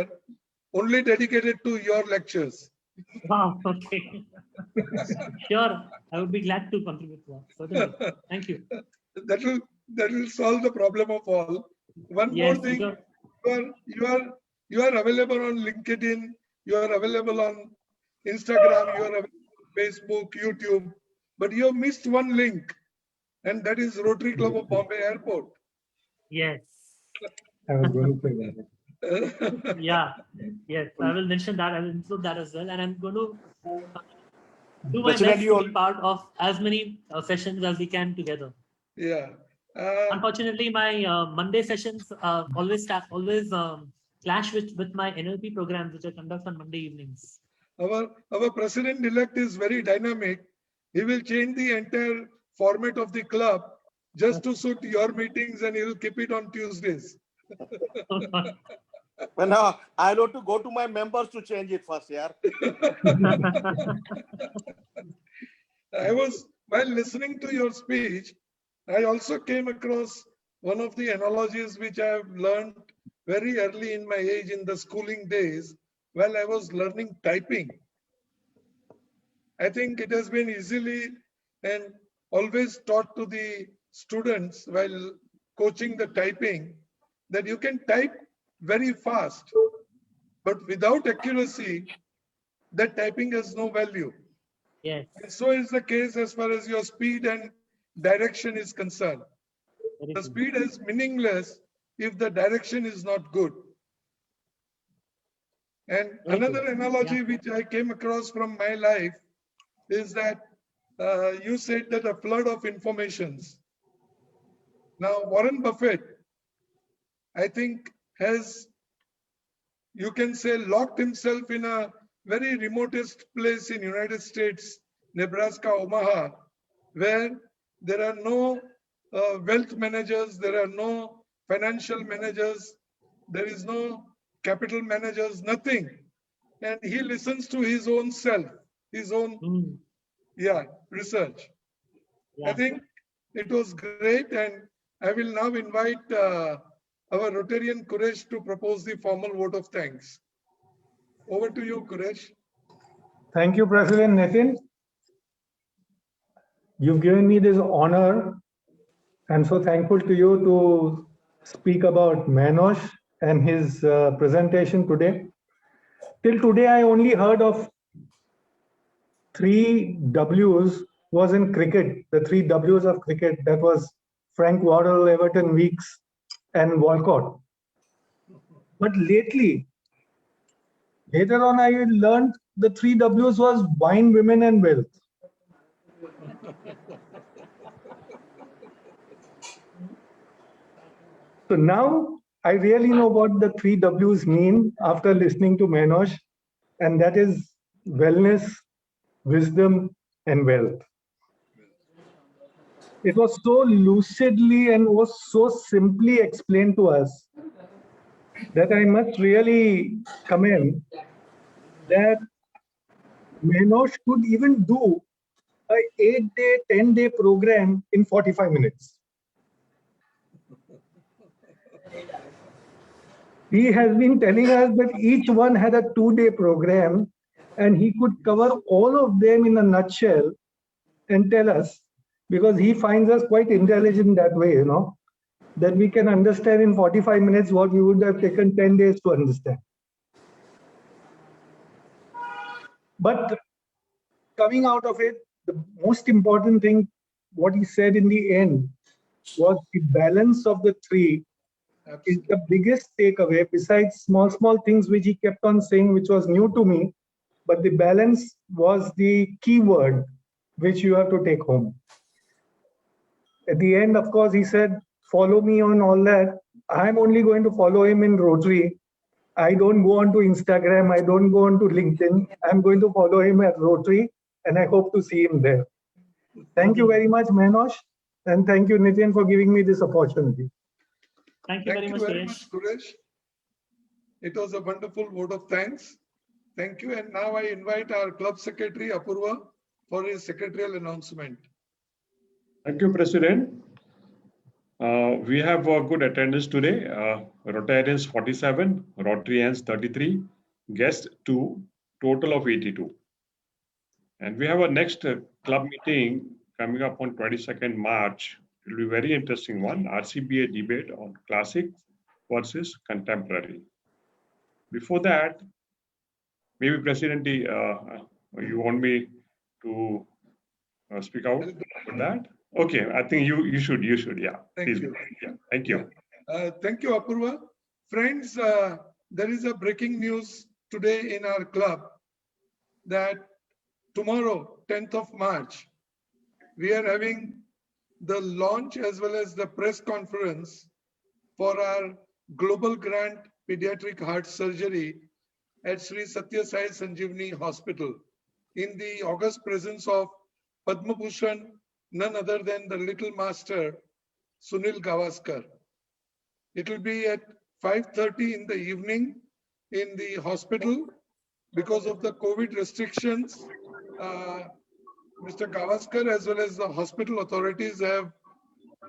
only dedicated to your lectures. Wow, okay. Sure, I would be glad to contribute to that. Certainly. Thank you. That will solve the problem of all. One Yes, more thing, because you are available on LinkedIn, you are available on Instagram, you are available on Facebook, YouTube, but you have missed one link, and that is Rotary Club of Bombay Airport. yes. I was going to say that. Yeah, yes, I will mention that. I will include that as well, and I'm going to do my President, best you to be part of as many sessions as we can together. Yeah. Unfortunately, my Monday sessions always clash with my NLP programs, which I conduct on Monday evenings. Our president-elect is very dynamic. He will change the entire format of the club just to suit your meetings, and he will keep it on Tuesdays. Well, now I'll have to go to my members to change it first, yeah. While listening to your speech, I also came across one of the analogies which I have learned very early in my age in the schooling days while I was learning typing. I think it has been easily and always taught to the students while coaching the typing that you can type very fast, but without accuracy, that typing has no value. Yes. And so is the case as far as your speed and direction is concerned. Very The good. speed is meaningless if the direction is not good. And Very another good. analogy Yeah. which I came across from my life is that you said that a flood of informations. Now, Warren Buffett, I think, has, you can say, locked himself in a very remotest place in United States, Nebraska, Omaha, where there are no wealth managers, there are no financial managers, there is no capital managers, nothing. And he listens to his own self, his own research. Yeah. I think it was great, and I will now invite our Rotarian Quresh to propose the formal vote of thanks. Over to you, Quresh. Thank you, President Nitin. You've given me this honor. I'm so thankful to you to speak about Manoj and his presentation today. Till today, I only heard of 3 Ws was in cricket, the 3 Ws of cricket. That was Frank Waddle, Everton Weeks, and Walcott. But later on, I learned the 3 Ws was wine, women, and wealth. So now I really know what the 3 Ws mean after listening to Manoj, and that is wellness, wisdom, and wealth. It was so lucidly and was so simply explained to us that I must really commend that Manoj could even do an 8-day, 10-day program in 45 minutes. He has been telling us that each one had a 2-day program, and he could cover all of them in a nutshell and tell us, because he finds us quite intelligent that way, you know, that we can understand in 45 minutes what we would have taken 10 days to understand. But coming out of it, the most important thing, what he said in the end, was the balance of the 3 is the biggest takeaway, besides small things which he kept on saying, which was new to me. But the balance was the key word which you have to take home. At the end, of course, he said, follow me on all that. I'm only going to follow him in Rotary. I don't go on to Instagram. I don't go on to LinkedIn. I'm going to follow him at Rotary, and I hope to see him there. Thank you very much, Manoj. And thank you, Nitin, for giving me this opportunity. Thank you very much, Quresh. Quresh. It was a wonderful vote of thanks. Thank you. And now I invite our club secretary, Apurva, for his secretarial announcement. Thank you, President. We have a good attendance today. Rotarians 47, Rotarians 33, guests 2, total of 82. And we have a next club meeting coming up on 22nd March. It will be a very interesting one, RCBA debate on classic versus contemporary. Before that, maybe President, you want me to speak out for that? Okay, I think you should, yeah. Thank Please. you. Yeah, thank you. Thank you, Apurva. Friends, there is a breaking news today in our club that tomorrow, 10th of March, we are having the launch as well as the press conference for our global grant pediatric heart surgery at Sri Satya Sai Sanjeevani Hospital in the august presence of Padma Bhushan, none other than the little master, Sunil Gavaskar. It will be at 5:30 in the evening in the hospital. Because of the COVID restrictions, Mr. Gavaskar as well as the hospital authorities have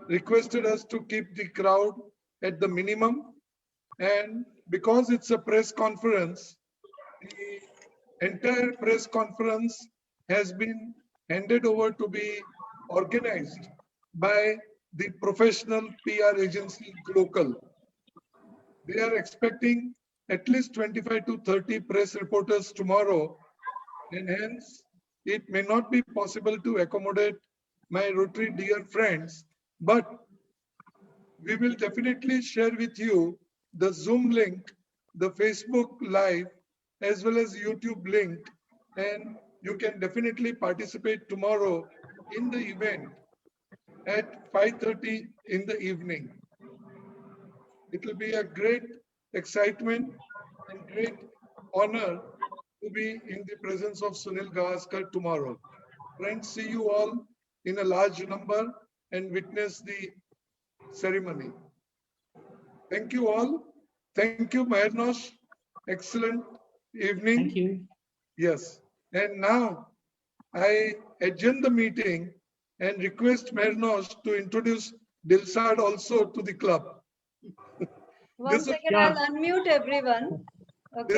requested us to keep the crowd at the minimum. And because it's a press conference, the entire press conference has been handed over to be organized by the professional PR agency Global. They are expecting at least 25 to 30 press reporters tomorrow, and hence it may not be possible to accommodate my Rotary dear friends, but we will definitely share with you the Zoom link, the Facebook Live, as well as YouTube link, and you can definitely participate tomorrow in the event at 5:30 in the evening. It will be a great excitement and great honor to be in the presence of Sunil Gavaskar tomorrow. Friends, see you all in a large number and witness the ceremony. Thank you all. Thank you, Mahernosh. Excellent evening. Thank you. Yes. And now I adjourn the meeting and request Mahernosh to introduce Dilsad also to the club. One This- second, Yeah. I'll unmute everyone. Okay.